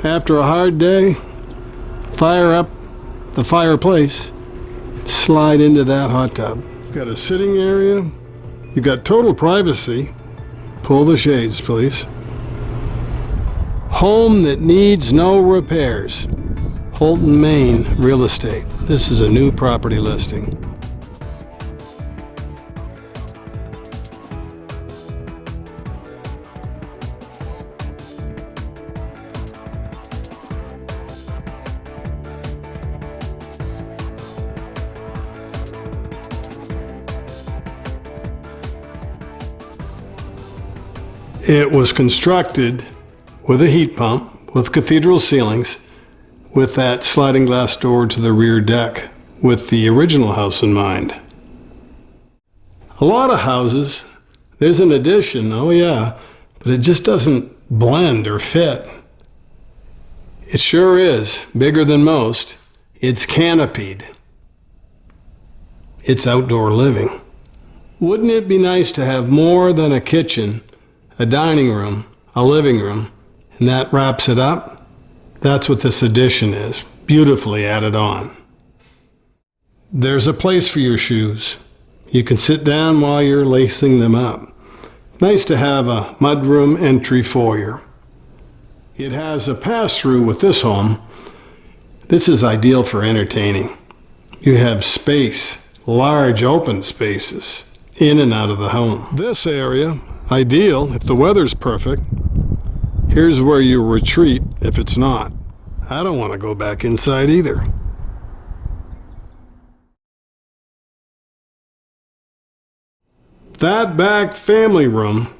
after a hard day, fire up the fireplace, slide into that hot tub. You've got a sitting area, you've got total privacy. Pull the shades, please. Home that needs no repairs. Houlton, Maine, real estate. This is a new property listing. It was constructed with a heat pump, with cathedral ceilings, with that sliding glass door to the rear deck, with the original house in mind. A lot of houses, there's an addition, oh yeah, but it just doesn't blend or fit. It sure is bigger than most. It's canopied. It's outdoor living. Wouldn't it be nice to have more than a kitchen, a dining room, a living room, and that wraps it up? That's what this addition is, beautifully added on. There's a place for your shoes. You can sit down while you're lacing them up. Nice to have a mudroom entry foyer. It has a pass-through with this home. This is ideal for entertaining. You have space, large open spaces, in and out of the home. This area, ideal if the weather's perfect. Here's where you retreat if it's not. I don't want to go back inside either. That back family room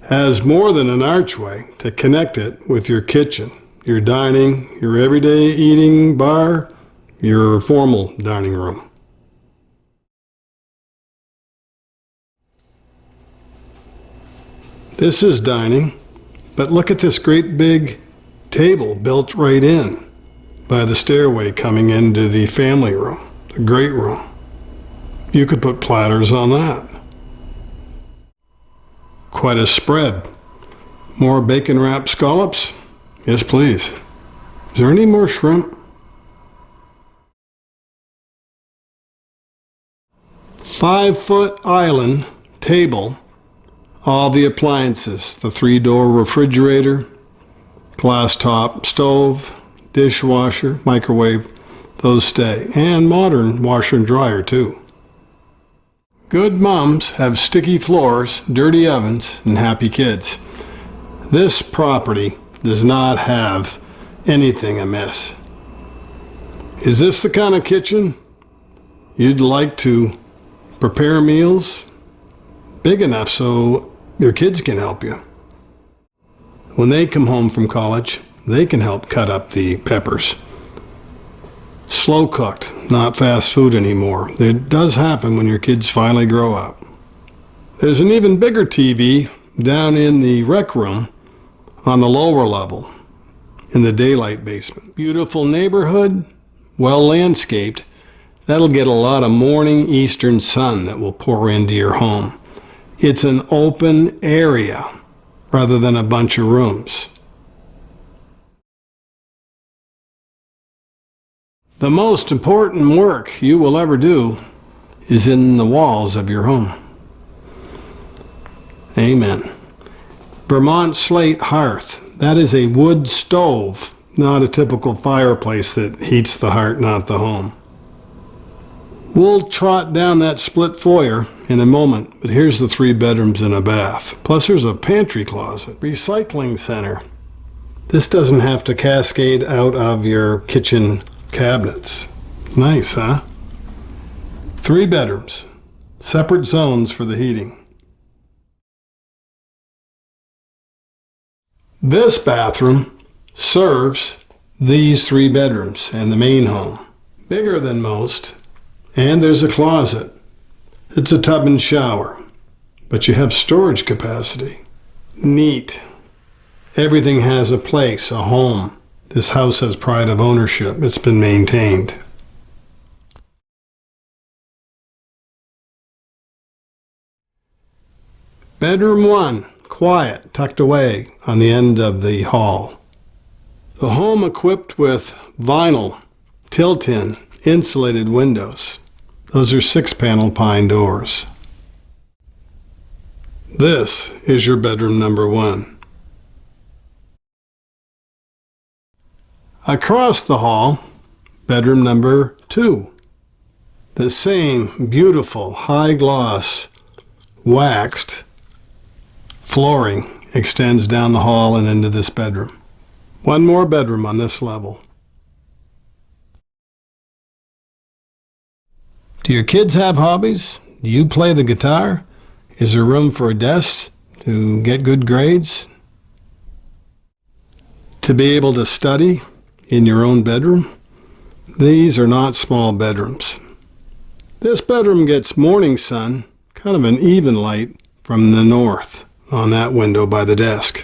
has more than an archway to connect it with your kitchen, your dining, your everyday eating bar, your formal dining room. This is dining, but look at this great big table built right in by the stairway coming into the family room, the great room. You could put platters on that. Quite a spread. More bacon wrapped scallops? Yes, please. Is there any more shrimp? 5-foot island table. All the appliances, the 3-door refrigerator, glass top stove, dishwasher, microwave, those stay. And modern washer and dryer too. Good moms have sticky floors, dirty ovens, and happy kids. This property does not have anything amiss. Is this the kind of kitchen you'd like to prepare meals? Big enough so your kids can help you. When they come home from college, they can help cut up the peppers. Slow cooked, not fast food anymore. It does happen when your kids finally grow up. There's an even bigger TV down in the rec room on the lower level in the daylight basement. Beautiful neighborhood, well landscaped. That'll get a lot of morning eastern sun that will pour into your home. It's an open area rather than a bunch of rooms. The most important work you will ever do is in the walls of your home. Amen. Vermont slate hearth. That is a wood stove, not a typical fireplace that heats the heart, not the home. We'll trot down that split foyer in a moment, but here's the 3 bedrooms and a bath. Plus there's a pantry closet. Recycling center. This doesn't have to cascade out of your kitchen cabinets. Nice, huh? 3 bedrooms. Separate zones for the heating. This bathroom serves these 3 bedrooms and the main home. Bigger than most. And there's a closet. It's a tub and shower, but you have storage capacity. Neat. Everything has a place, a home. This house has pride of ownership. It's been maintained. Bedroom 1, quiet, tucked away on the end of the hall. The home equipped with vinyl, tilt-in, insulated windows. Those are 6-panel pine doors. This is your bedroom number 1. Across the hall, bedroom number 2. The same beautiful high-gloss waxed flooring extends down the hall and into this bedroom. One more bedroom on this level. Do your kids have hobbies? Do you play the guitar? Is there room for a desk to get good grades? To be able to study in your own bedroom? These are not small bedrooms. This bedroom gets morning sun, kind of an even light from the north on that window by the desk.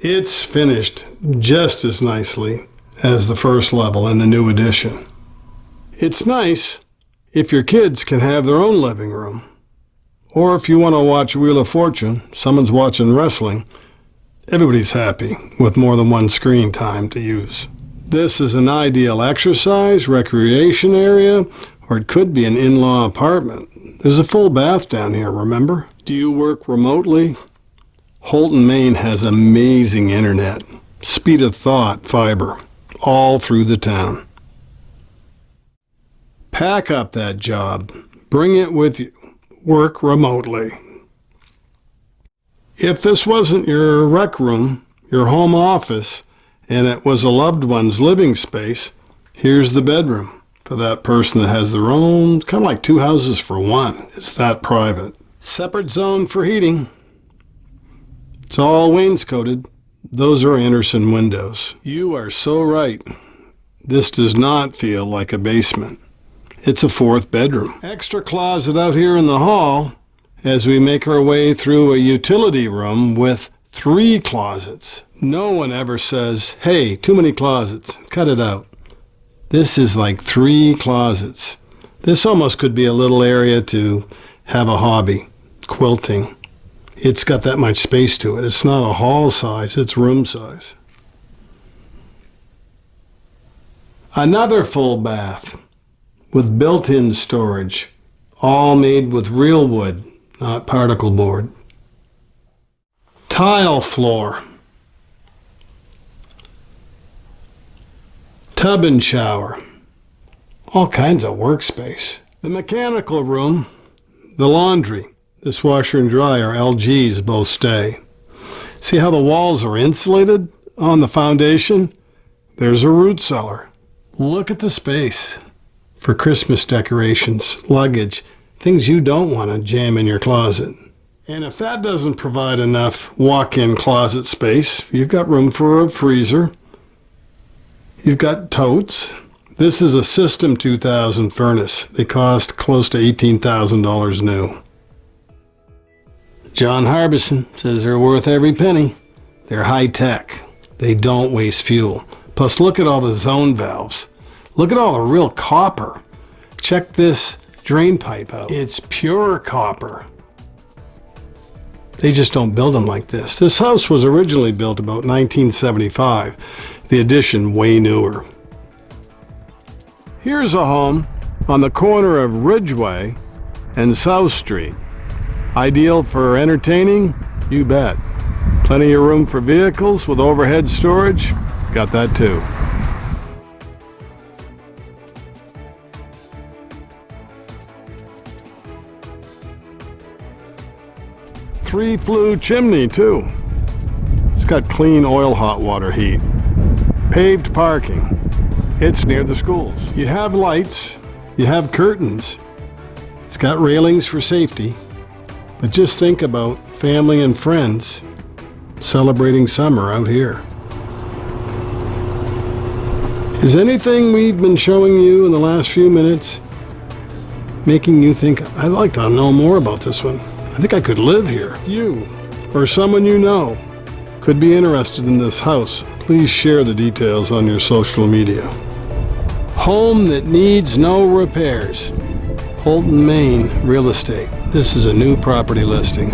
It's finished just as nicely as the first level in the new addition. It's nice if your kids can have their own living room. Or if you want to watch Wheel of Fortune, someone's watching wrestling, everybody's happy with more than one screen time to use. This is an ideal exercise, recreation area, or it could be an in-law apartment. There's a full bath down here, remember? Do you work remotely? Houlton, Maine has amazing internet, speed of thought fiber, all through the town. Pack up that job. Bring it with you. Work remotely. If this wasn't your rec room, your home office, and it was a loved one's living space, here's the bedroom for that person that has their own, kind of like 2 houses for one. It's that private. Separate zone for heating. It's all wainscoted. Those are Anderson windows. You are so right. This does not feel like a basement. It's a 4th bedroom. Extra closet out here in the hall as we make our way through a utility room with 3 closets. No one ever says, hey, too many closets, cut it out. This is like 3 closets. This almost could be a little area to have a hobby, quilting. It's got that much space to it. It's not a hall size, it's room size. Another full bath with built-in storage, all made with real wood, not particle board. Tile floor. Tub and shower. All kinds of workspace. The mechanical room, the laundry. This washer and dryer, LGs, both stay. See how the walls are insulated on the foundation? There's a root cellar. Look at the space for Christmas decorations, luggage, things you don't want to jam in your closet. And if that doesn't provide enough walk-in closet space, you've got room for a freezer. You've got totes. This is a System 2000 furnace. They cost close to $18,000 new. John Harbison says they're worth every penny. They're high-tech. They don't waste fuel. Plus, look at all the zone valves. Look at all the real copper. Check this drain pipe out. It's pure copper. They just don't build them like this. This house was originally built about 1975. The addition way newer. Here's a home on the corner of Ridgeway and South Street. Ideal for entertaining? You bet. Plenty of room for vehicles with overhead storage? Got that too. Three-flue chimney too. It's got clean oil hot water heat. Paved parking. It's near the schools. You have lights. You have curtains. It's got railings for safety. But just think about family and friends celebrating summer out here. Is anything we've been showing you in the last few minutes making you think, I'd like to know more about this one? I think I could live here. You or someone you know could be interested in this house. Please share the details on your social media. Home that needs no repairs. Houlton, Maine real estate. This is a new property listing.